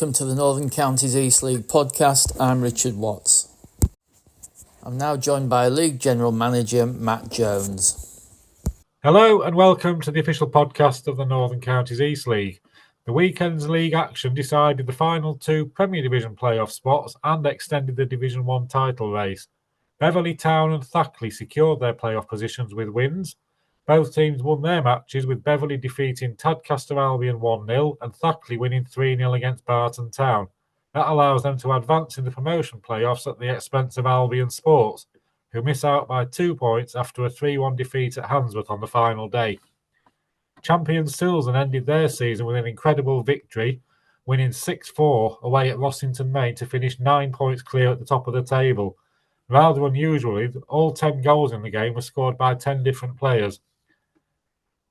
welcome to the Northern Counties East League podcast. I'm Richard Watts. I'm now joined by League General Manager Matt Jones. Hello and welcome to the official podcast of the Northern Counties East League. The weekend's league action decided the final two Premier Division playoff spots and extended the Division 1 title race. Beverley Town and Thackley secured their playoff positions with wins. Both teams won their matches, with Beverley defeating Tadcaster Albion 1-0 and Thackley winning 3-0 against Barton Town. That allows them to advance in the promotion playoffs at the expense of Albion Sports, who miss out by 2 points after a 3-1 defeat at Handsworth on the final day. Champions Silsden ended their season with an incredible victory, winning 6-4 away at Rossington Main to finish 9 points clear at the top of the table. Rather unusually, all 10 goals in the game were scored by 10 different players.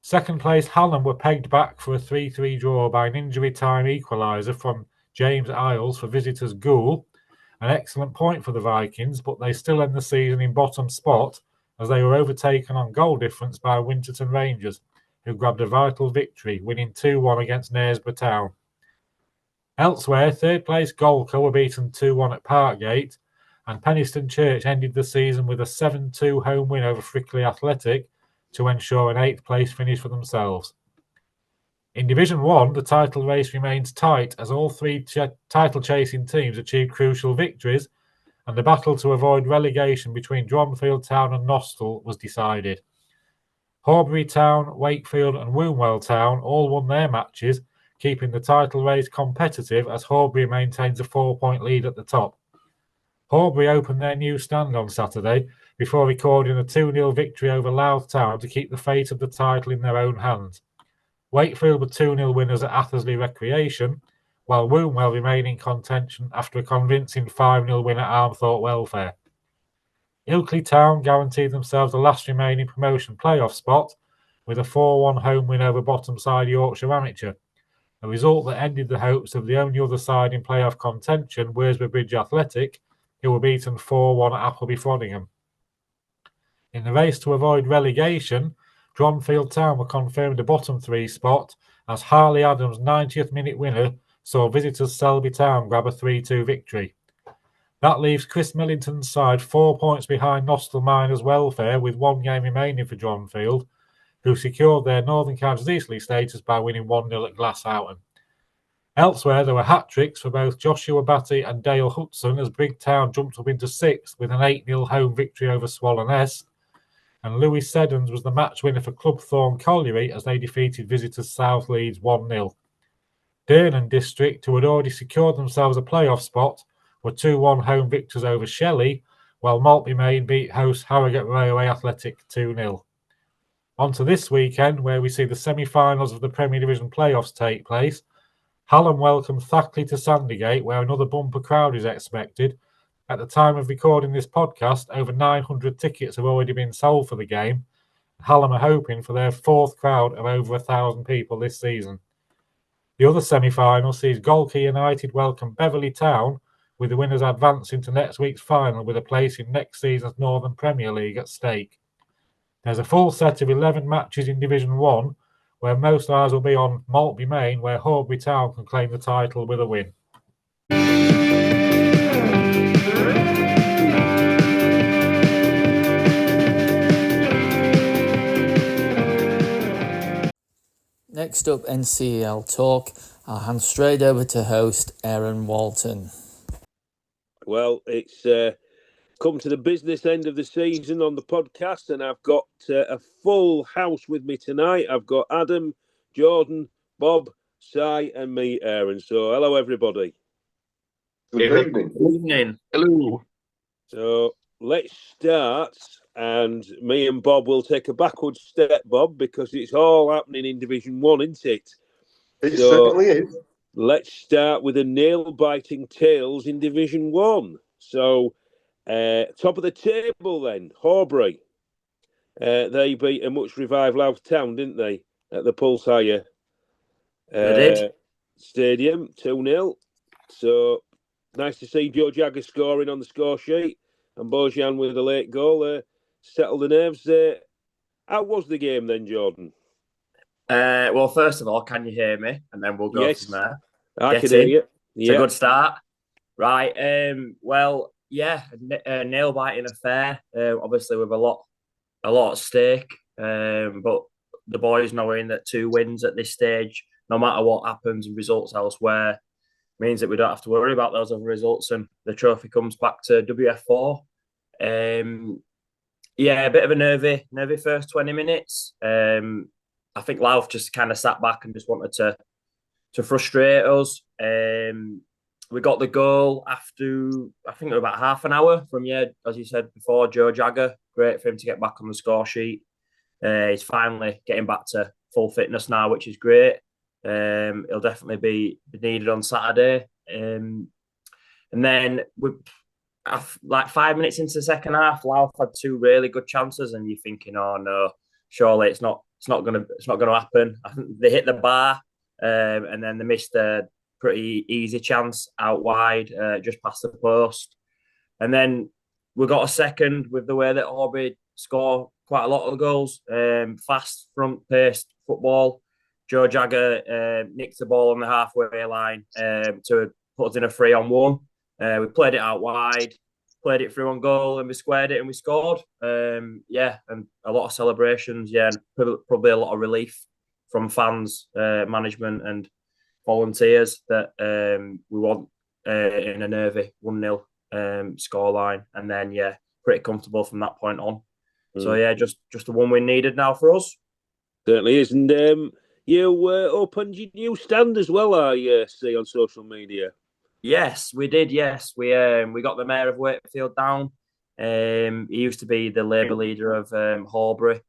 Second place Hallam were pegged back for a 3-3 draw by an injury time equaliser from James Isles for visitors Goole. An excellent point for the Vikings, but they still end the season in bottom spot as they were overtaken on goal difference by Winterton Rangers, who grabbed a vital victory, winning 2-1 against Knaresborough Town. Elsewhere, third place Golco were beaten 2-1 at Parkgate, and Penistone Church ended the season with a 7-2 home win over Frickley Athletic to ensure an 8th place finish for themselves. In Division 1, the title race remains tight as all three title-chasing teams achieved crucial victories, and the battle to avoid relegation between Dronfield Town and Nostell was decided. Horbury Town, Wakefield and Wombwell Town all won their matches, keeping the title race competitive as Horbury maintains a 4-point lead at the top. Horbury opened their new stand on Saturday before recording a 2-0 victory over Louth Town to keep the fate of the title in their own hands. Wakefield were 2-0 winners at Athersley Recreation, while Wombwell remain in contention after a convincing 5-0 win at Armthorpe Welfare. Ilkley Town guaranteed themselves the last remaining promotion playoff spot with a 4-1 home win over bottom side Yorkshire Amateur, a result that ended the hopes of the only other side in playoff contention, Worsborough Bridge Athletic, who were beaten 4-1 at Appleby Frodingham. In the race to avoid relegation, Dronfield Town were confirmed a bottom three spot as Harley Adams' 90th minute winner saw visitors Selby Town grab a 3-2 victory. That leaves Chris Millington's side 4 points behind Nostell Miners Welfare with one game remaining for Dronfield, who secured their Northern Counties East League status by winning 1-0 at Glasshoughton. Elsewhere, there were hat-tricks for both Joshua Batty and Dale Hudson as Big Town jumped up into 6th with an 8-0 home victory over Swallowness, and Louis Seddons was the match winner for Club Thorn Colliery as they defeated visitors South Leeds 1-0. Durnan District, who had already secured themselves a playoff spot, were 2-1 home victors over Shelley, while Maltby Main beat host Harrogate Railway Athletic 2-0. On to this weekend, where we see the semi-finals of the Premier Division playoffs take place. Hallam welcome Thackley to Sandygate, where another bumper crowd is expected. At the time of recording this podcast, over 900 tickets have already been sold for the game. Hallam are hoping for their fourth crowd of over 1,000 people this season. The other semi-final sees Golkey United welcome Beverley Town, with the winners advancing to next week's final with a place in next season's Northern Premier League at stake. There's a full set of 11 matches in Division 1, where most eyes will be on Maltby Main, where Horbury Town can claim the title with a win. Next up, NCEL talk. I'll hand straight over to host Aaron Walton. Well, it's come to the business end of the season on the podcast, and I've got a full house with me tonight. I've got Adam, Jordan, Bob, Si, and me, Aaron. So, hello, everybody. Good evening. Hello. So, let's start, and me and Bob will take a backward step, Bob, because it's all happening in Division 1, isn't it? It certainly is. Let's start with the nail-biting tales in Division 1. So, top of the table then, Horbury. They beat a much-revived Louth Town, didn't they, at the Pulse Hire Stadium, 2-0. So, nice to see Joe Jagger scoring on the score sheet and Bojan with a late goal. Settle the nerves. How was the game then, Jordan? Well, first of all, can you hear me? And then we'll go from there. I can hear you. It's a good start. Right. Well, yeah, a nail-biting affair. Obviously, with a lot at stake. But the boys knowing that 2 wins at this stage, no matter what happens and results elsewhere, means that we don't have to worry about those other results, and the trophy comes back to WF4. Yeah, a bit of a nervy first 20 minutes. I think Louth just kind of sat back and just wanted to frustrate us. We got the goal after, I think, about half an hour from, as you said before, Joe Jagger. Great for him to get back on the score sheet. He's finally getting back to full fitness now, which is great. He'll definitely be needed on Saturday. And then like 5 minutes into the second half, Louth had 2 really good chances, and you're thinking, oh no, surely it's not gonna happen. I think they hit the bar, and then they missed a pretty easy chance out wide, just past the post. And then we got a second with the way that Horbury score quite a lot of goals. Fast, front-paced football. Joe Jagger nicked the ball on the halfway line to put us in a 3-on-1. We played it out wide, played it through on goal, and we squared it and we scored. And a lot of celebrations. And probably a lot of relief from fans, management, and volunteers that we won in a nervy 1-0 scoreline, and then pretty comfortable from that point on. So just the 1 win needed now for us. Certainly is. And you opened your new stand as well, I see on social media. Yes, we did. Yes, we got the mayor of Wakefield down. He used to be the Labour leader of Horbury,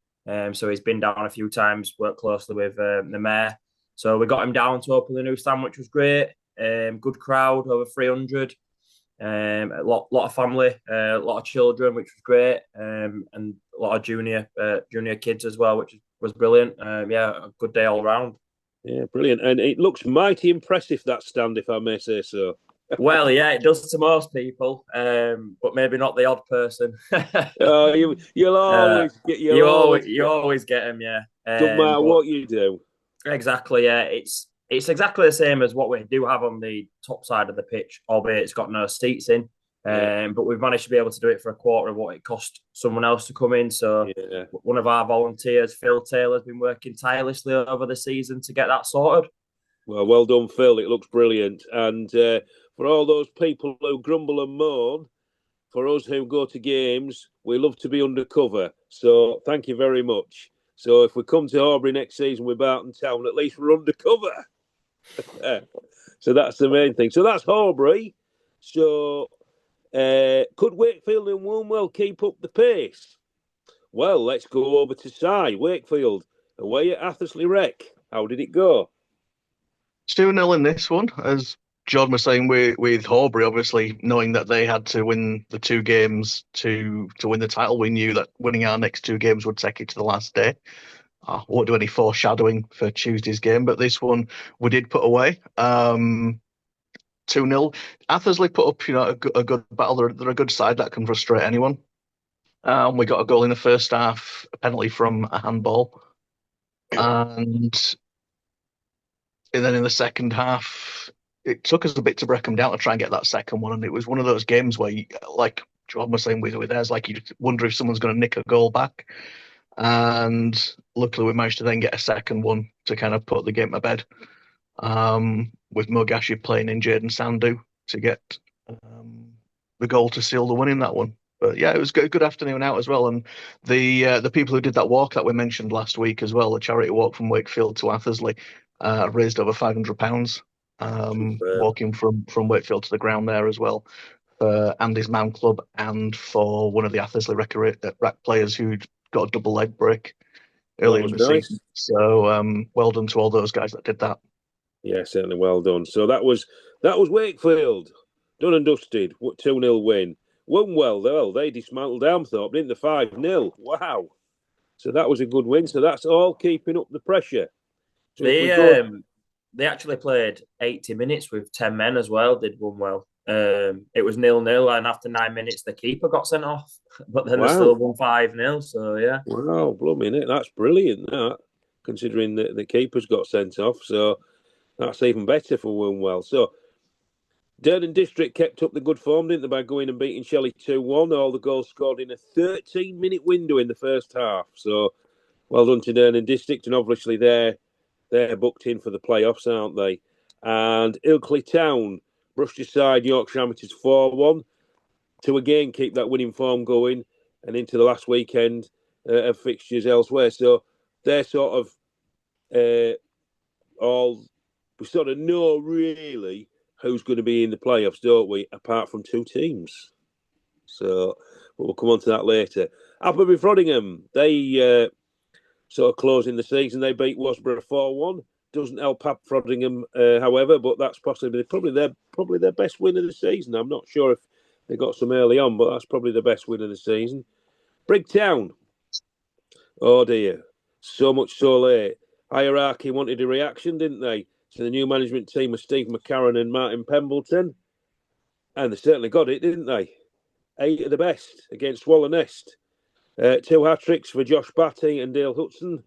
so he's been down a few times, worked closely with the mayor. So we got him down to open the new stand, which was great. Good crowd, over 300. A lot of family, a lot of children, which was great, and a lot of junior kids as well, which was brilliant. A good day all round. Yeah, brilliant. And it looks mighty impressive, that stand, if I may say so. Well, yeah, it does to most people, but maybe not the odd person. You'll always get you always get them, yeah. Doesn't matter what you do. Exactly, yeah. It's exactly the same as what we do have on the top side of the pitch, albeit it's got no seats in. But we've managed to be able to do it for a quarter of what it cost someone else to come in. So one of our volunteers, Phil Taylor, has been working tirelessly over the season to get that sorted. Well done, Phil. It looks brilliant. And for all those people who grumble and moan, for us who go to games, we love to be undercover. So thank you very much. So if we come to Horbury next season with Barton Town, at least we're undercover. So that's the main thing. So that's Horbury. So could Wakefield and Woolwell keep up the pace? Well, let's go over to Si. Wakefield, away at Athersley Rec. How did it go? 2-0 in this one, as John was saying with Horbury, obviously knowing that they had to win the 2 games to win the title. We knew that winning our next 2 games would take it to the last day. I won't do any foreshadowing for Tuesday's game, but this one we did put away. 2-0. Athersley put up, a good battle. They're a good side that can frustrate anyone. We got a goal in the first half, a penalty from a handball, and then in the second half, it took us a bit to break them down to try and get that second one. And it was one of those games where, like John was saying with theirs, like you wonder if someone's going to nick a goal back. And luckily, we managed to then get a second one to kind of put the game to bed. With Mogashi playing in Jaden Sandu to get the goal to seal the win in that one. But yeah, it was a good afternoon out as well. And the people who did that walk that we mentioned last week as well, the charity walk from Wakefield to Athersley, raised over £500. Walking from Wakefield to the ground there as well for Andy's Man Club and for one of the Athersley Rec players who'd got a double leg break earlier in the season. So well done to all those guys that did that. Yeah, certainly well done. So that was Wakefield, done and dusted. 2-0 win. Woolwell, though, they dismantled Amthorpe, didn't they? 5-0. Wow. So that was a good win. So that's all keeping up the pressure. So they actually played 80 minutes with 10 men as well, did Woolwell. It was 0-0, and after 9 minutes, the keeper got sent off. But then they still won 5-0, so yeah. Wow, blooming it. That's brilliant, that, considering the keeper's got sent off. So that's even better for Woolwell. So Durham District kept up the good form, didn't they, by going and beating Shelley 2-1. All the goals scored in a 13-minute window in the first half. So, well done to Durham District, and obviously they're booked in for the playoffs, aren't they? And Ilkley Town brushed aside Yorkshire Amateurs 4-1 to again keep that winning form going and into the last weekend of fixtures elsewhere. So they're sort of all, we sort of know really who's going to be in the playoffs, don't we? Apart from two teams. So we'll come on to that later. Appleby Frodingham, they sort of closing the season. They beat Wasborough 4-1. Doesn't help Frodingham, however, but that's probably their best win of the season. I'm not sure if they got some early on, but that's probably the best win of the season. Brigtown, oh dear, so much so late. Hierarchy wanted a reaction, didn't they, to the new management team of Steve McCarran and Martin Pembleton? And they certainly got it, didn't they? 8 of the best against Wallenest. 2 hat-tricks for Josh Batty and Dale Hudson.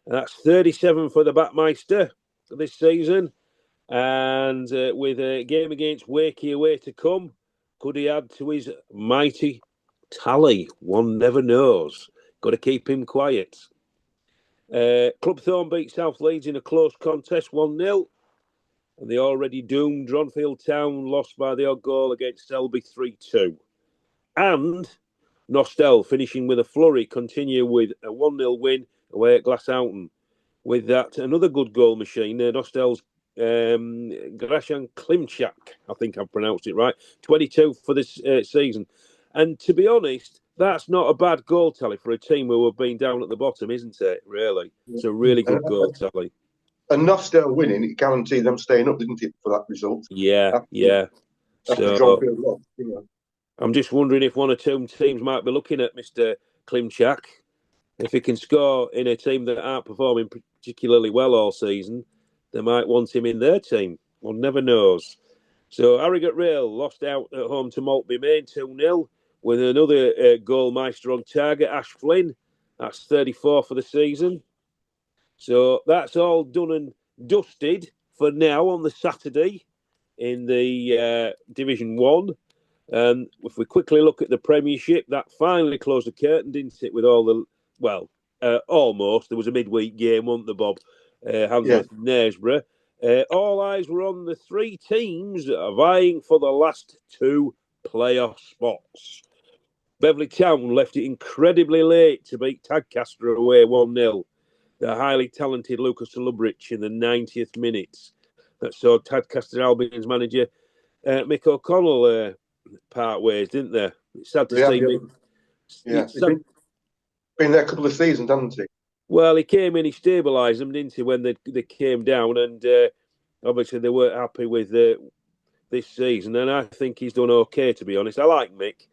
And that's 37 for the Batmeister this season. And with a game against Wakey away to come, could he add to his mighty tally? One never knows. Got to keep him quiet. Clubthorne beat South Leeds in a close contest, 1-0. And the already doomed Dronfield Town lost by the odd goal against Selby 3-2. And Nostell finishing with a flurry, continue with a 1-0 win away at Glasshoughton. With that, another good goal machine. Nostell's Grashan Klimchak, I think I've pronounced it right, 22 for this season. And to be honest, that's not a bad goal tally for a team who have been down at the bottom, isn't it, really? It's a really good goal tally. And Nostell winning, it guaranteed them staying up, didn't it, for that result? Yeah. After Dronfield lost, I'm just wondering if one or two teams might be looking at Mr. Klimchak. If he can score in a team that aren't performing particularly well all season, they might want him in their team. One never knows. So Harrogate Rail lost out at home to Maltby Main 2-0 with another goal meister on target, Ash Flynn. That's 34 for the season. So that's all done and dusted for now on the Saturday in the Division 1. And if we quickly look at the Premiership, that finally closed the curtain, didn't it, with all the... Well, almost. There was a midweek game, wasn't there, Bob? Handsworth and Knaresborough. All eyes were on the 3 teams vying for the last 2 playoff spots. Beverley Town left it incredibly late to beat Tadcaster away 1-0. The highly talented Lucas Lubrich in the 90th minute. That saw Tadcaster Albion's manager, Mick O'Connell, part ways, didn't they? It's sad to see. He's been there a couple of seasons, hasn't he? Well, he came in, he stabilised them, didn't he, when they came down, and obviously they weren't happy with this season, and I think he's done okay, to be honest. I like Mick.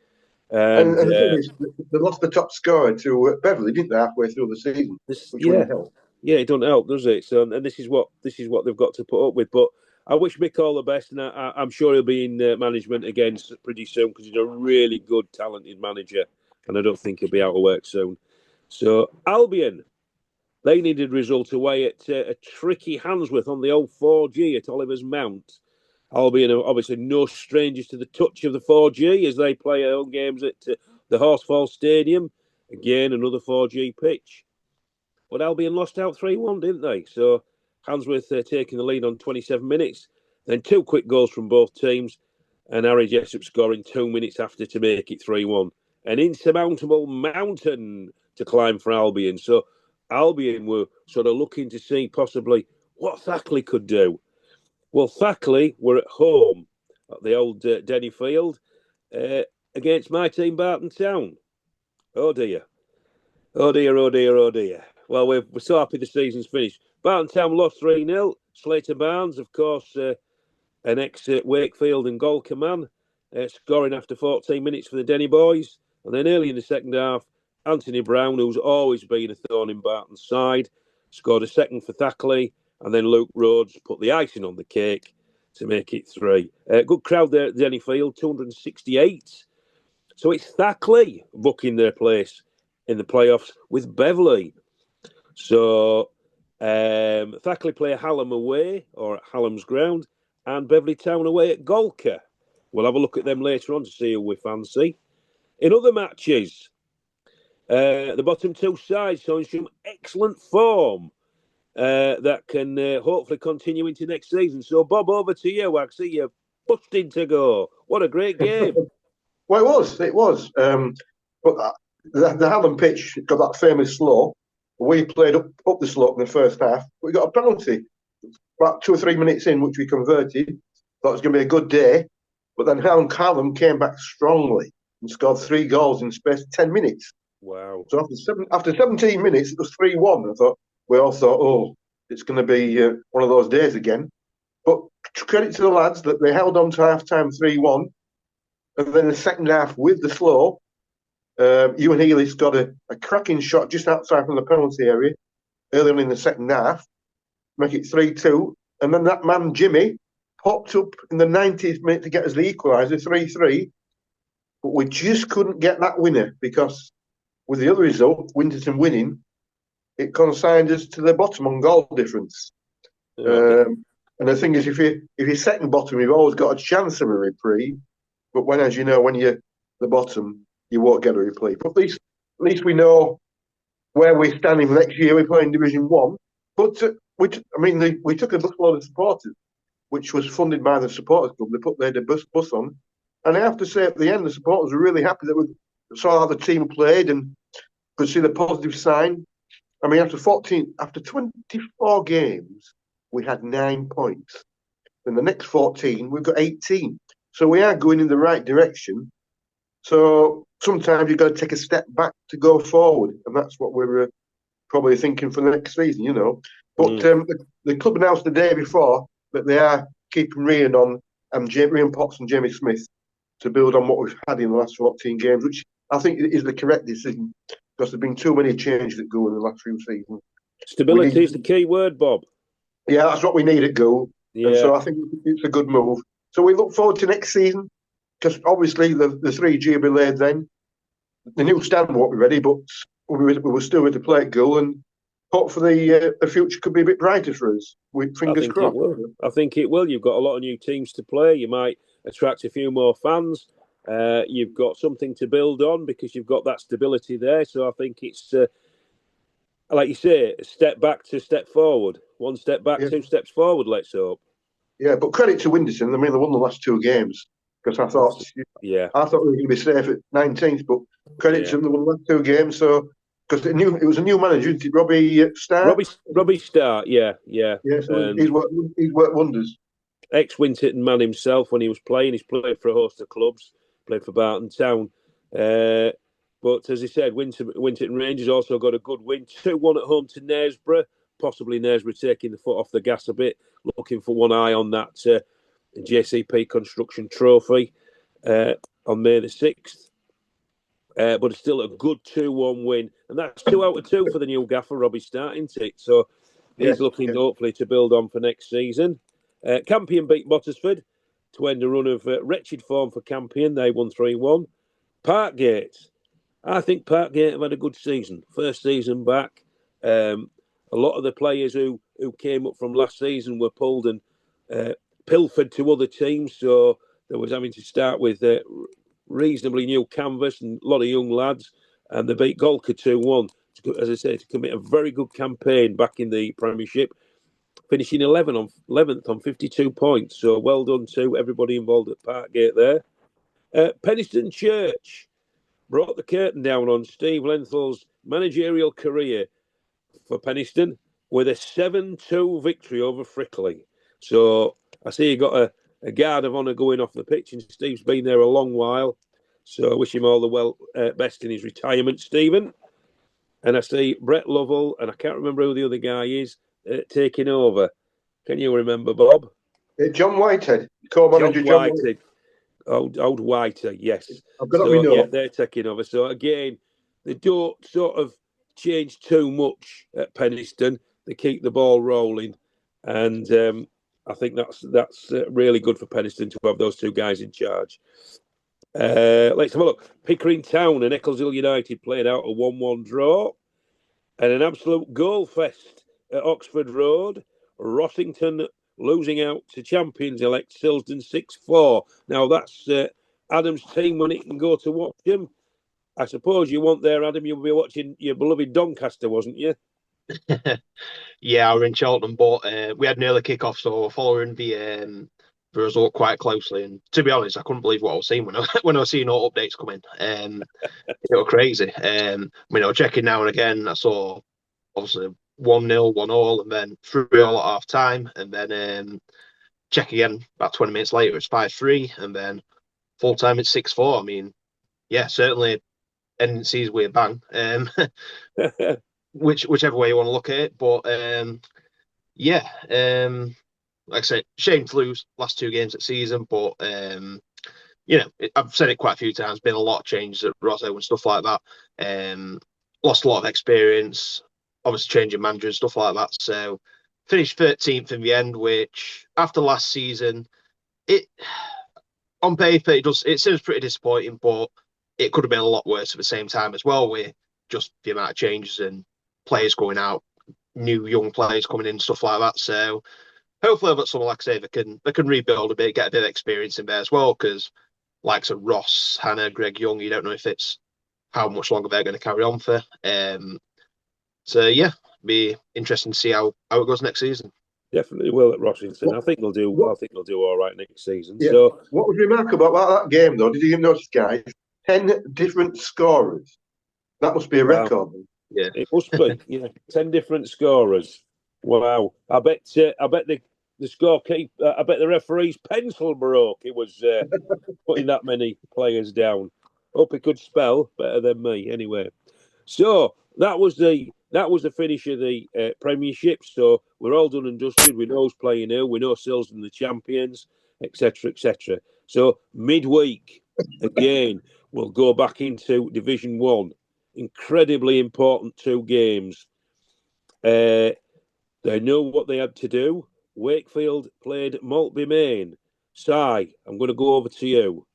And the thing is, they lost the top scorer to Beverley, didn't they, halfway through the season? Which wouldn't help. Yeah, it doesn't help, does it? So, and this is what they've got to put up with. But I wish Mick all the best, and I'm sure he'll be in management again pretty soon because he's a really good, talented manager, and I don't think he'll be out of work soon. So Albion, they needed results away at a tricky Handsworth on the old 4G at Oliver's Mount. Albion are obviously no strangers to the touch of the 4G as they play home games at the Horsefall Stadium. Again, another 4G pitch. But Albion lost out 3-1, didn't they? So Handsworth taking the lead on 27 minutes. Then 2 quick goals from both teams. And Harry Jessup scoring 2 minutes after to make it 3-1. An insurmountable mountain to climb for Albion. So Albion were sort of looking to see possibly what Thackley could do. Well, Thackley were at home at the old Denny Field against my team, Barton Town. Oh dear. Oh dear, oh dear, oh dear. Well, we're so happy the season's finished. Barton Town lost 3-0. Slater Barnes, of course, an ex-Wakefield and Golka man, scoring after 14 minutes for the Denny boys. And then early in the second half, Anthony Brown, who's always been a thorn in Barton's side, scored a second for Thackley. And then Luke Rhodes put the icing on the cake to make it 3. Good crowd there at Denny Field, 268. So it's Thackley booking their place in the playoffs with Beverley. So Thackley play Hallam away, or at Hallam's ground, and Beverley Town away at Golka. We'll have a look at them later on to see who we fancy. In other matches, the bottom two sides showing some excellent form that can hopefully continue into next season. So, Bob, over to you. I see you busting to go. What a great game. Well, it was. But the Hallam pitch got that famous slope. We played up the slope in the first half. We got a penalty about 2 or 3 minutes in, which we converted. Thought it was going to be a good day. But then Hallam came back strongly and scored 3 goals in space of 10 minutes. Wow. So after 17 minutes, it was 3-1. We all thought, oh, it's going to be one of those days again. But credit to the lads that they held on to half-time 3-1. And then the second half with the slow, Ewan Healy's got a cracking shot just outside from the penalty area early on in the second half, make it 3-2. And then that man, Jimmy, popped up in the 90th minute to get us the equaliser, 3-3. But we just couldn't get that winner because with the other result, Winterton winning, it consigned us to the bottom on goal difference. And the thing is, if you're second bottom, you've always got a chance of a reprieve. But as you know, when you're the bottom, you won't get a reprieve. But at least we know where we're standing for next year. We're playing Division 1. But we took a busload of supporters, which was funded by the supporters club. They put their bus on. And I have to say, at the end, the supporters were really happy that we saw how the team played and could see the positive sign. I mean, after 24 games, we had 9 points. In the next 14, we've got 18. So we are going in the right direction. So sometimes you've got to take a step back to go forward. And that's what we're probably thinking for the next season, you know. But the club announced the day before that they are keeping Rian on, Rian Potts and Jamie Smith, to build on what we've had in the last 14 games, which I think is the correct decision because there's been too many changes at Gould in the last few seasons. Stability is the key word, Bob. Yeah, that's what we need at Gould. Yeah. And so I think it's a good move. So we look forward to next season because obviously the 3G will be laid then. The new stand won't be ready, but we will still have to play at Gould and hopefully the future could be a bit brighter for us. Fingers crossed. I think it will. You've got a lot of new teams to play. You might attract a few more fans. You've got something to build on because you've got that stability there. So I think it's, like you say, a step back to step forward. 1 step back, 2 steps forward, let's hope. Yeah, but credit to Winterton. I mean, they won the last 2 games because I thought we were going to be safe at 19th, but credit to them, they won the last 2 games. So because it was a new manager, isn't it? Robbie Starr. Robbie Starr, yeah. Yeah, so he's worked wonders. Ex-Winterton man himself when he was playing. He's played for a host of clubs, played for Barton Town. But as he said, Winterton Rangers also got a good win. 2-1 at home to Knaresborough. Possibly Knaresborough taking the foot off the gas a bit, looking for one eye on that JCP Construction Trophy on May the 6th. But it's still a good 2-1 win. And that's 2 out of 2 for the new gaffer, Robbie Starr, isn't it? So he's looking hopefully to build on for next season. Campion beat Bottisford to end a run of wretched form for Campion. They won 3-1. Parkgate. I think Parkgate have had a good season. First season back. A lot of the players who came up from last season were pulled and pilfered to other teams. So there was having to start with reasonably new canvas and a lot of young lads. And they beat Golka 2-1. As I say, to commit a very good campaign back in the Premiership. Finishing 11th on 52 points. So well done to everybody involved at Parkgate there. Penistone Church brought the curtain down on Steve Lenthal's managerial career for Penistone with a 7-2 victory over Frickley. So I see you got a guard of honour going off the pitch, and Steve's been there a long while. So I wish him all the best in his retirement, Stephen. And I see Brett Lovell, and I can't remember who the other guy is, taking over. Can you remember, Bob? John Whitehead. Co-manager John Whitehead. Old Whitehead, yes. I've got to know. Yeah, they're taking over. So again, they don't sort of change too much at Penistone. They keep the ball rolling. And I think that's really good for Penistone to have those 2 guys in charge. Let's have a look. Pickering Town and Eccleshill United played out a 1-1 draw. And an absolute goal fest at Oxford Road. Rossington losing out to champions-elect Silsden 6-4. Now, that's Adam's team when it can go to watch them. I suppose you want there, Adam, you'll be watching your beloved Doncaster, wasn't you? Yeah, I were in Cheltenham, but we had an early kick-off, so we're following the result quite closely. And to be honest, I couldn't believe what I was seeing when I was seeing all updates coming. It was crazy. I mean, I was checking now and again. I saw obviously 1-0, 1-1, and then 3-3 at half time, and then check again about 20 minutes later, it's 5-3, and then full time it's 6-4. I mean, yeah, certainly NCEL with a bang. Whichever way you want to look at it, but yeah, like I said, shame to lose last two games of the season, but you know, I've said it quite a few times. Been a lot of changes at Rosso and stuff like that. Lost a lot of experience, obviously changing manager and stuff like that. So finished 13th in the end, which after last season, it on paper it seems pretty disappointing, but it could have been a lot worse at the same time as well, with just the amount of changes and players going out, new young players coming in, stuff like that. So hopefully I've got someone, like I say, they can rebuild a bit, get a bit of experience in there as well, because like Ross, Hannah, Greg Young, you don't know if it's how much longer they're going to carry on for. So yeah, be interesting to see how it goes next season. Definitely will at Rossington. I think they'll do all right next season. Yeah. So what was remarkable about that game, though, did you notice, guys? 10 different scorers. That must be a record. Yeah, it must be. Yeah, 10 different scorers. Wow. I bet the scorekeeper. I bet the referee's pencil broke. It was putting that many players down. Hope he could spell better than me. Anyway, so that was the finish of the Premiership. So we're all done and dusted. We know who's playing who. We know Silsden the champions, etc., etc. So midweek again, we'll go back into Division 1. Incredibly important two games. They know what they had to do. Wakefield played Maltby Main. Si, I'm going to go over to you.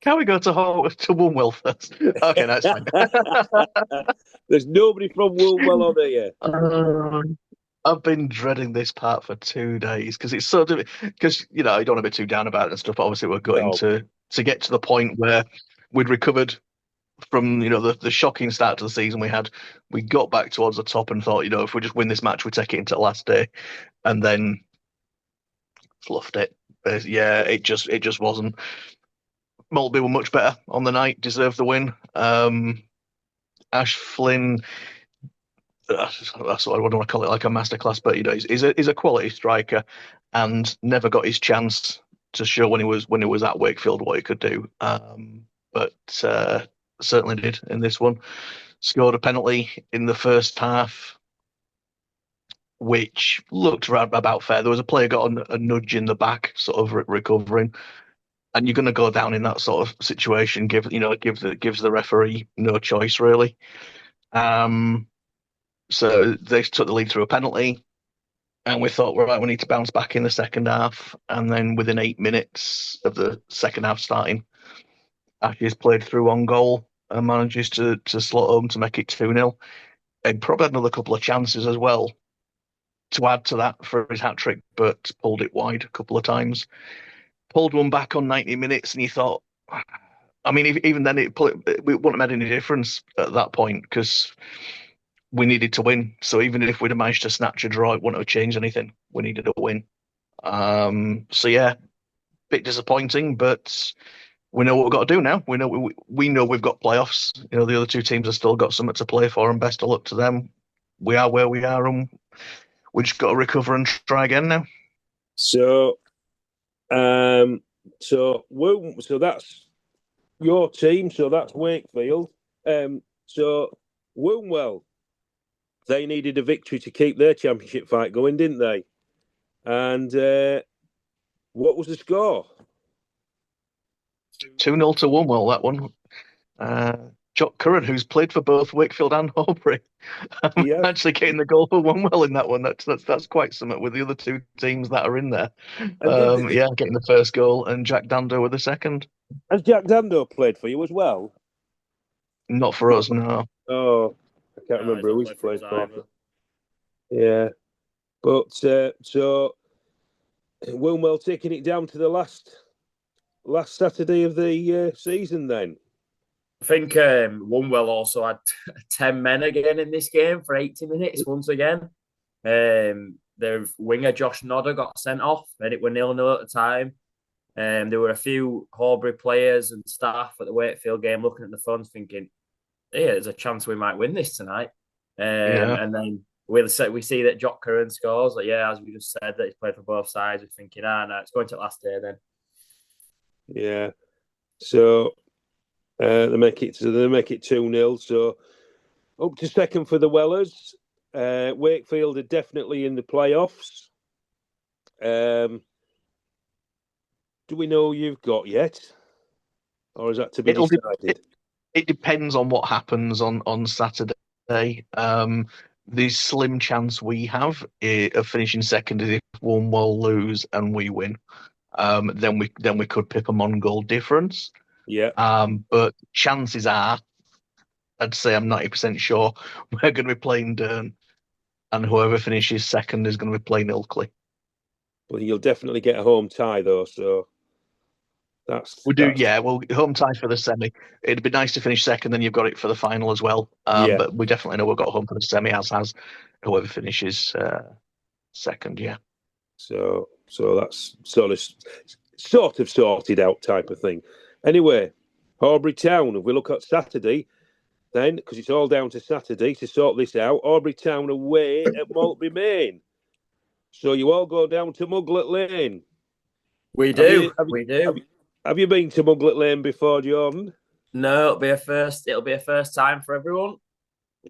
Can we go to Woolwell first? Okay, that's fine. There's nobody from Woolwell on here. I've been dreading this part for 2 days because it's so difficult. Because you don't want to be too down about it and stuff. Obviously, we're going to get to the point where we'd recovered from the shocking start to the season we had. We got back towards the top and thought, if we just win this match, we take it into the last day, and then fluffed it. Yeah, it just wasn't. Maltby were much better on the night, deserved the win. Ash Flynn, that's what I don't want to call it, like a masterclass, but he's a quality striker, and never got his chance to show when he was at Wakefield what he could do. But certainly did in this one. Scored a penalty in the first half, which looked about fair. There was a player got a nudge in the back, sort of recovering. And you're going to go down in that sort of situation. Gives the referee no choice really. So they took the lead through a penalty, and we thought, right, we need to bounce back in the second half. And then within 8 minutes of the second half starting, Ashes played through on goal and manages to slot home to make it 2-0. And probably had another couple of chances as well to add to that for his hat trick, but pulled it wide a couple of times. Pulled one back on 90 minutes, and you thought, I mean, even then, it wouldn't have made any difference at that point because we needed to win. So even if we'd have managed to snatch a draw, it wouldn't have changed anything. We needed a win. So yeah, bit disappointing, but we know what we've got to do now. We know we've got playoffs. The other two teams have still got something to play for, and best of luck to them. We are where we are, and we just got to recover and try again now. So that's your team. So that's Wakefield. So Woolwell, they needed a victory to keep their championship fight going, didn't they? And what was the score? 2-0 to Woolwell, that one. Jock Curran, who's played for both Wakefield and Horbury, actually getting the goal for Woolwell in that one. That's quite something with the other two teams that are in there. Getting the first goal, and Jack Dando with the second. Has Jack Dando played for you as well? Not for us, no. Oh, I can't remember who he's played for. Yeah, but so Wilmwell taking it down to the last Saturday of the season then. I think Wunwell also had 10 men again in this game for 80 minutes once again. Their winger, Josh Nodder, got sent off and it were 0-0 at the time. There were a few Horbury players and staff at the Wakefield game looking at the phones thinking, hey, there's a chance we might win this tonight. And then we see that Jock Curran scores. Like, yeah, as we just said, that he's played for both sides. We're thinking, no, it's going to the last day then. Yeah. So they make it 2-0. So up to second for the Wellers. Wakefield are definitely in the playoffs. Do we know who you've got yet? Or is that to be decided? It depends on what happens on Saturday. The slim chance we have of finishing second is if Warnwell lose and we win. Then we could pip them on goal difference. Yeah. But chances are, I'd say I'm 90% sure we're going to be playing Durn, and whoever finishes second is going to be playing Ilkley. Well, you'll definitely get a home tie though, so yeah. Well, home tie for the semi. It'd be nice to finish second, then you've got it for the final as well. But we definitely know we've got home for the semi, as has whoever finishes second. Yeah. So that's sort of sorted out type of thing. Anyway, Horbury Town. If we look at Saturday, then because it's all down to Saturday to sort this out. Horbury Town away at Maltby Main. So you all go down to Muglet Lane. We do. Have you been to Muglet Lane before, Jordan? No, it'll be a first time for everyone.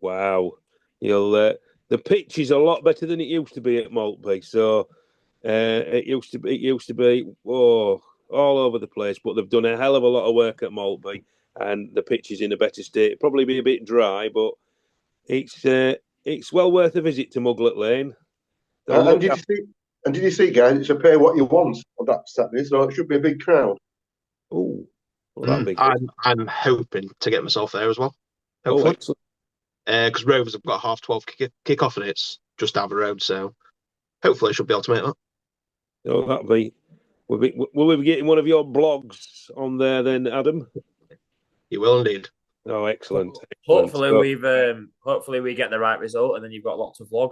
Wow. The pitch is a lot better than it used to be at Maltby. So it used to be all over the place, but they've done a hell of a lot of work at Maltby, and the pitch is in a better state. Probably be a bit dry, but it's well worth a visit to Muglet Lane. And did you see, guys? It's a pay what you want on that Saturday, so it should be a big crowd. Oh, well, that'd be good. I'm hoping to get myself there as well. Hopefully, because Rovers have got 12:30 kick-off and it's just down the road, so hopefully I should be able to make that. Oh, that'd be. Will we be getting one of your blogs on there then, Adam? You will indeed. Oh, excellent. Hopefully we get the right result, and then you've got lots of vlog.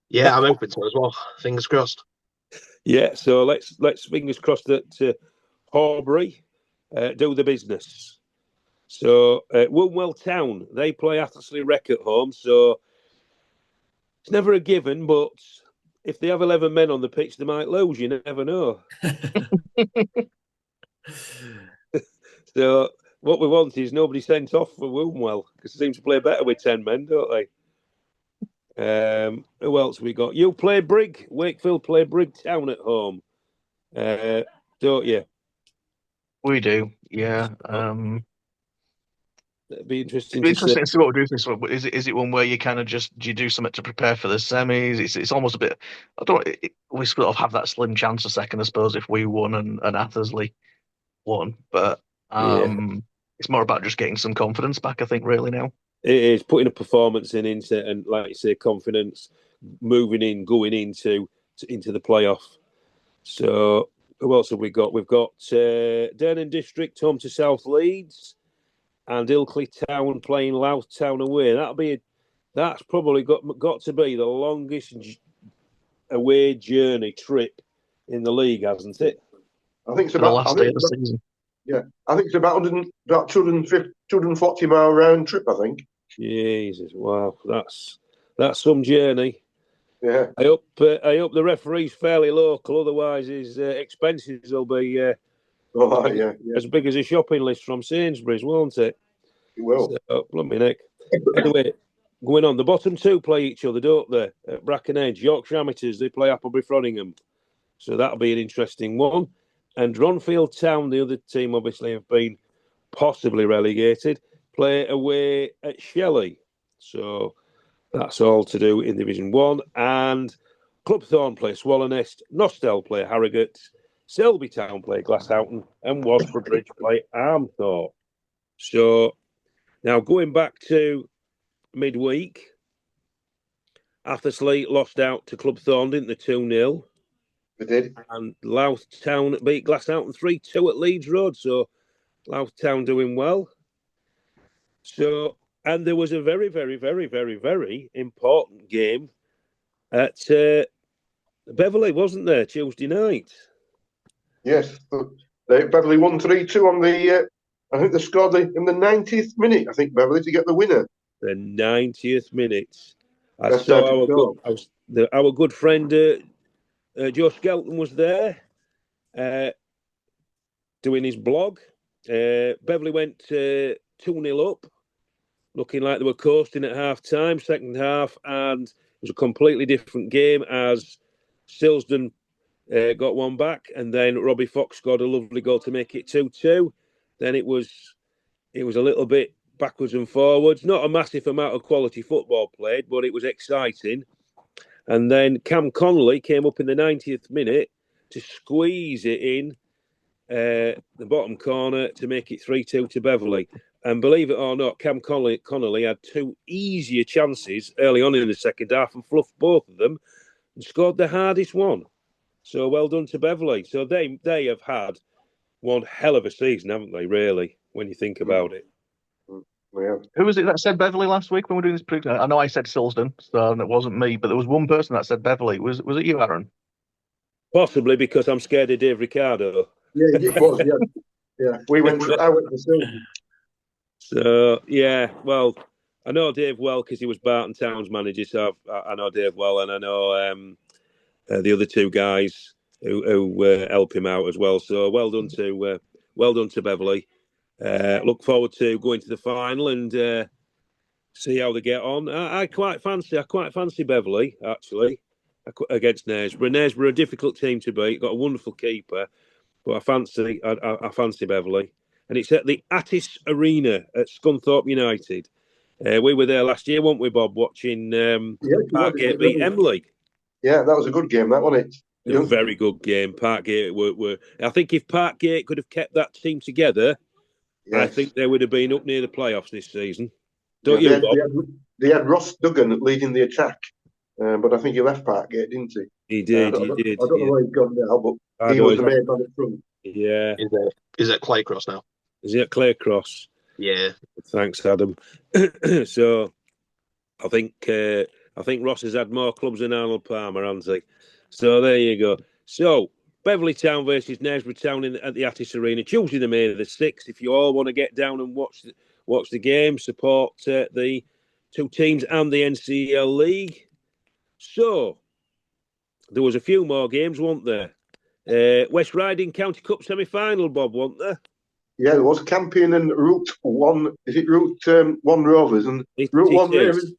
Yeah, I'm open to it as well. Fingers crossed. Yeah, so let's fingers crossed that Horbury do the business. So Wilmwell Town, they play Athersley Rec at home, so it's never a given, but if they have 11 men on the pitch, they might lose. You never know. So what we want is nobody sent off for Wilmwell, because they seem to play better with 10 men, don't they? Who else we got? You play Brig. Wakefield play Brig Town at home, don't you? We do, yeah. It'd be interesting. It'd be interesting to see what we do this one. Is it one where you kind of do you do something to prepare for the semis? It's almost a bit. We sort of have that slim chance a second, I suppose, if we won and Athersley won, but it's more about just getting some confidence back, I think, really now. It is putting a performance into, and like you say, confidence, going into the playoff. So who else have we got? We've got Durnan District home to South Leeds, and Ilkley Town playing Louth Town away. That's probably got to be the longest away journey trip in the league, hasn't it? I think it's about the last day of the season. Yeah, I think it's about 240 mile round trip. I think. Jesus, wow, that's some journey. Yeah, I hope the referee's fairly local. Otherwise, his expenses will be as big as a shopping list from Sainsbury's, won't it? It will. So, bloody neck. Anyway, going on. The bottom two play each other, don't they? At Bracken Edge, Yorkshire Amateurs, they play Appleby Frodingham. So that'll be an interesting one. And Dronfield Town, the other team, obviously have been possibly relegated, play away at Shelley. So that's all to do in Division 1. And Clubthorne play Swallownest, Nostell play Harrogate, Selby Town play Glasshoughton, and Wasford Bridge play Armthorpe. So now going back to midweek, Athersley lost out to Clubthorne, didn't they, 2-0? We did. And Louth Town beat Glassoutton 3-2 at Leeds Road. So Louth Town doing well. So, and there was a very, very, very, very, very important game at Beverley, wasn't there, Tuesday night? Yes. Beverley won 3-2 on the. I think they scored in the 90th minute. I think Beverley to get the winner. The 90th minute. I Best saw time to score. our good friend Joe Skelton was there doing his blog. Beverley went 2-0 up, looking like they were coasting at half time, second half, and it was a completely different game as Silsden got one back, and then Robbie Fox scored a lovely goal to make it 2-2. Then it was a little bit backwards and forwards. Not a massive amount of quality football played, but it was exciting. And then Cam Connolly came up in the 90th minute to squeeze it in the bottom corner to make it 3-2 to Beverley. And believe it or not, Cam Connolly had two easier chances early on in the second half and fluffed both of them and scored the hardest one. So well done to Beverley. So they have had one hell of a season, haven't they, really, when you think about it? Yeah. Who was it that said Beverley last week when we were doing this prediction? I know I said Silsden, so it wasn't me, but there was one person that said Beverley. Was it you, Aaron? Possibly because I'm scared of Dave Ricardo. Yeah, it was. Yeah. I went to Silsden. So, yeah, well, I know Dave well because he was Barton Town's manager, so I know Dave well, and I know the other two guys who help him out as well. So well done to Beverley. Look forward to going to the final and see how they get on. I quite fancy Beverley actually against Knaresborough. Knaresborough are a difficult team to beat. Got a wonderful keeper, but I fancy Beverley. And it's at the Attis Arena at Scunthorpe United. We were there last year, weren't we, Bob? Watching Parkgate beat Emley. Yeah, that was a good game, that wasn't it? A very good game. Parkgate were. I think if Parkgate could have kept that team together, yes, I think they would have been up near the playoffs this season. Don't you, Bob? They had Ross Duggan leading the attack, but I think he left Parkgate, didn't he? He did. I don't know where he's gone now, but he was the main man at front. Yeah. Is it Claycross now? Is it Claycross? Yeah. Thanks, Adam. So, I think Ross has had more clubs than Arnold Palmer, hasn't he? So there you go. So Beverley Town versus Knaresborough Town at the Attis Arena, Tuesday the May the 6th. If you all want to get down and watch the game, support the two teams and the NCEL League. So there was a few more games, weren't there? West Riding County Cup semi-final, Bob, wasn't there? Yeah, there was Campion and Route 1. Is it Route 1 Rovers? And Route 1 Rovers,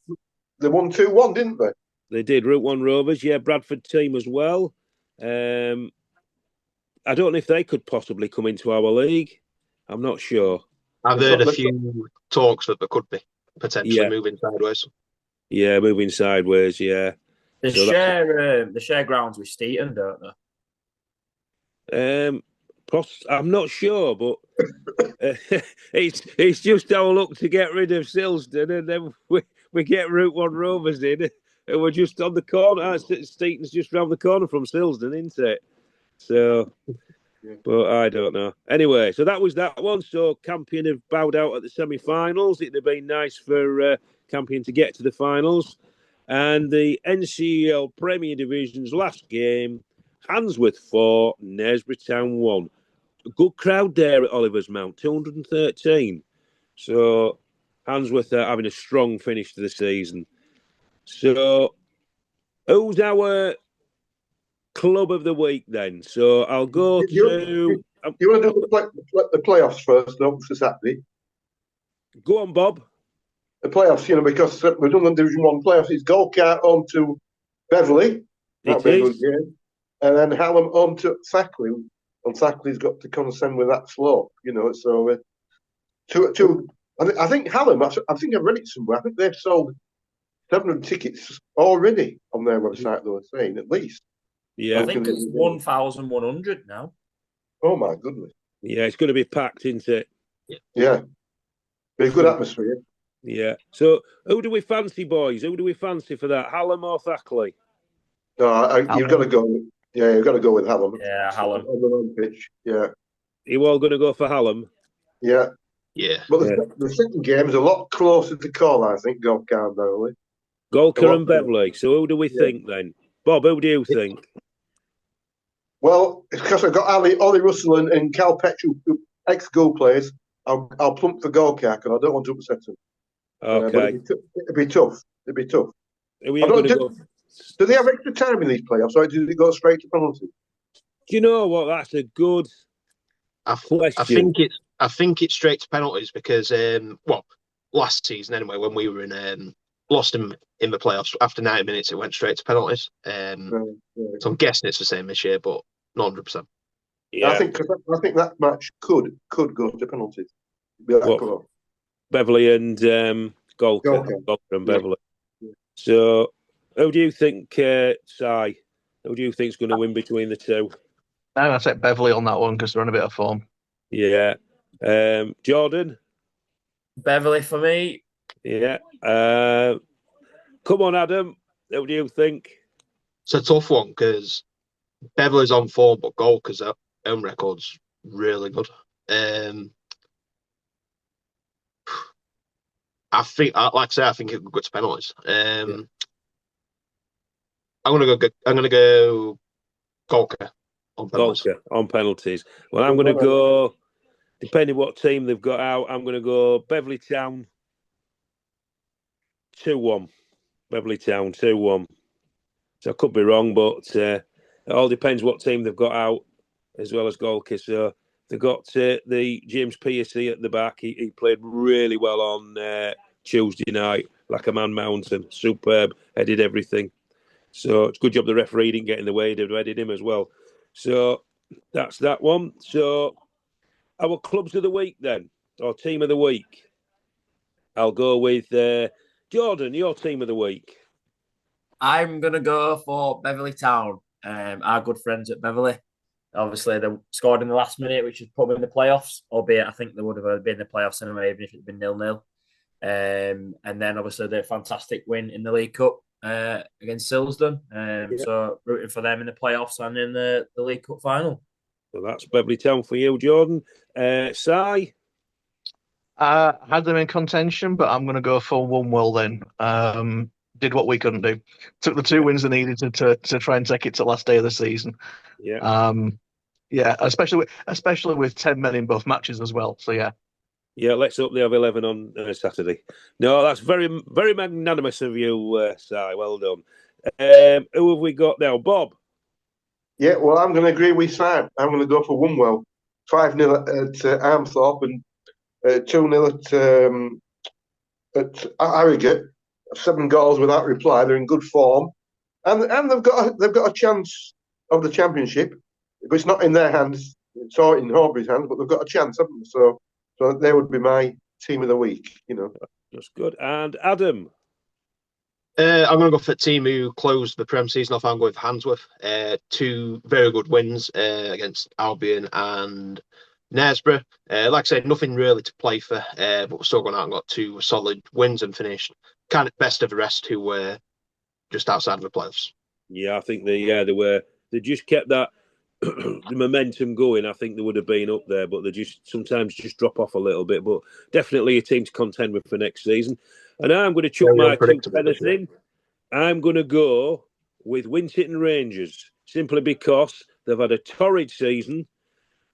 they won 2-1, didn't they? They did. Route 1 Rovers, yeah. Bradford team as well. I don't know if they could possibly come into our league. I'm not sure. I've heard a few talks that they could be potentially moving sideways. Yeah, moving sideways, yeah. They share grounds with Steeton, don't they? I'm not sure, but it's just our luck to get rid of Silsden, and then we get Route 1 Rovers in, and we're just on the corner. Steeton's just round the corner from Silsden, isn't it? So, but I don't know. Anyway, so that was that one. So Campion have bowed out at the semi-finals. It'd have been nice for Campion to get to the finals. And the NCEL Premier Division's last game, Handsworth 4, Knaresborough Town 1. A good crowd there at Oliver's Mount, 213. So Handsworth are having a strong finish to the season. So who's our club of the week then? So I'll go to... Do you want to do the playoffs first, though, for Saturday? Go on, Bob. The playoffs, because we've done the Division 1 playoffs. It's Golkart home to Beverley. That'll be a good game. And then Hallam home to Thackley. And Thackley's got to contend with that slope, So, I think Hallam, I think I've read it somewhere. I think they've sold 700 tickets already on their website, they were saying, at least. Yeah. I think it's 1,100 now. Oh, my goodness. Yeah, it's going to be packed, isn't it? Yeah. Be a good atmosphere. Yeah. So, who do we fancy, boys? Who do we fancy for that? Hallam or Thackley? No, you've got to go. Yeah, you've got to go with Hallam. Yeah, Hallam. On the long pitch. Yeah. You all going to go for Hallam? Yeah. Yeah. But the second game is a lot closer to call, I think, Golcar and Beverley. Golcar and Beverley. So who do we think then? Bob, who do you think? Well, because I've got Ollie Russell and Cal Petru, ex-goal players, I'll plump for Golcar because I don't want to upset them. Okay. But it'd be tough. Who are you going to go? Do they have extra time in these playoffs, or do they go straight to penalty? Do you know what? That's a good question. I think it's straight to penalties because last season anyway, when we were in lost in the playoffs after 90 minutes, it went straight to penalties. So I'm guessing it's the same this year, but not 100%. Yeah. I think that match could go to penalties. Be that close. Beverley and Golcar and Beverley. Yeah. So, who do you think, Si? Who do you think is going to win between the two? I'm going to take Beverley on that one because they're on a bit of form. Yeah. Jordan? Beverley for me. Yeah. Come on, Adam. Who do you think? It's a tough one because Beverley's on form, but Golcar's own record's really good. I think, like I say, I think it could go to penalties. I'm gonna go Golcar on penalties. Golcar on penalties. Well, I'm gonna go. Depending what team they've got out, I'm gonna go Beverley Town 2-1. Beverley Town 2-1. So I could be wrong, but it all depends what team they've got out, as well as Golcar. So they've got the James Piercy at the back. He played really well on Tuesday night, like a man mountain. Superb, headed everything. So it's a good job the referee didn't get in the way. They'd headed him as well. So that's that one. So our clubs of the week then, or team of the week. I'll go with Jordan, your team of the week. I'm going to go for Beverley Town. Our good friends at Beverley. Obviously, they scored in the last minute, which has put them in the playoffs, albeit I think they would have been in the playoffs anyway, even if it had been 0-0. And then, obviously, the fantastic win in the League Cup against Silsden. So, rooting for them in the playoffs and in the League Cup final. So that's Beverley Town for you, Jordan. Si? I had them in contention, but I'm going to go for Woolwell then. Did what we couldn't do. Took the 2 wins they needed to try and take it to last day of the season. Yeah. Especially with 10 men in both matches as well. So yeah. Yeah, let's hope they have 11 on Saturday. No, that's very, very magnanimous of you, Si. Well done. Who have we got now? Bob? Yeah, well, I'm going to agree with Sam. I'm going to go for Woolwell. 5-0 at Armthorpe and 2-0 at Harrogate. 7 goals without reply. They're in good form, and they've got a chance of the championship. But it's not in their hands; it's all in Horbury's hands. But they've got a chance, haven't they? So they would be my team of the week. That's good. And Adam, I'm going to go for the team who closed the Prem season off. I'm going with Handsworth. 2 very good wins against Albion and Knaresborough. Like I said, nothing really to play for, but we're still going out and got 2 solid wins and finished kind of best of the rest who were just outside of the playoffs. Yeah, I think they just kept that the momentum going. I think they would have been up there, but they sometimes drop off a little bit. But definitely a team to contend with for next season. And I'm going to chuck my 2 pence in. I'm going to go with Winchton Rangers simply because they've had a torrid season.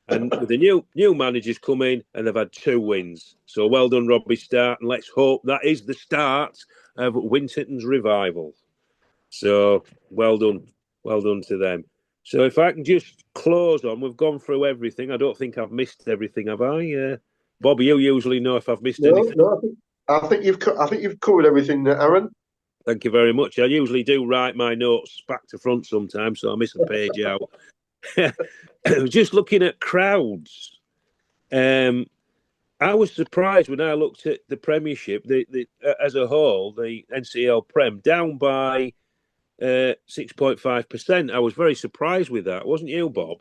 And with the new managers come in, and they've had 2 wins. So well done, Robbie Start, and let's hope that is the start of Winterton's revival. So well done to them. So if I can just close on, we've gone through everything. I don't think I've missed everything, have I? Bobby, you usually know if I've missed anything. No, I think you've covered everything, Aaron. Thank you very much. I usually do write my notes back to front sometimes, so I miss a page out. Just looking at crowds, I was surprised when I looked at the Premiership, the as a whole, the NCEL Prem down by 6.5%. I was very surprised with that, wasn't you, Bob?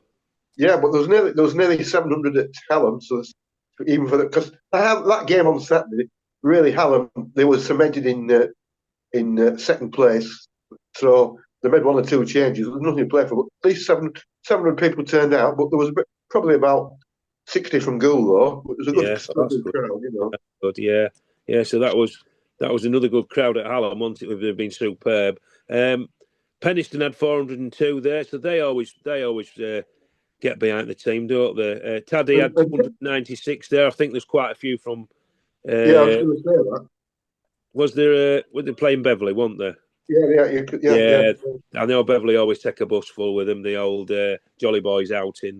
Yeah, but there was nearly 700 at Hallam, so even for because that game on Saturday, really Hallam they were cemented in second place, so they made one or two changes. There was nothing to play for, but at least 700 people turned out. But there was probably about 60 from Gould, though. But it was a good crowd, you know. Good, yeah. So that was another good crowd at Hallam, wasn't it? They've been superb. Penistone had 402 there, so they always get behind the team, don't they? Taddy had 296 there. I think there's quite a few from. I was going to say that. Was there? Were they playing Beverley, weren't they? Yeah. I know Beverley always take a bus full with them. The old Jolly Boys outing.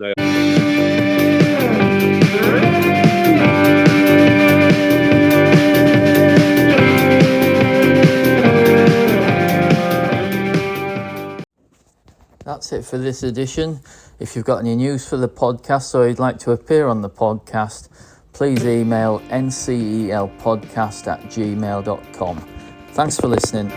That's it for this edition. If you've got any news for the podcast or you'd like to appear on the podcast, please email ncelpodcast@gmail.com. Thanks for listening.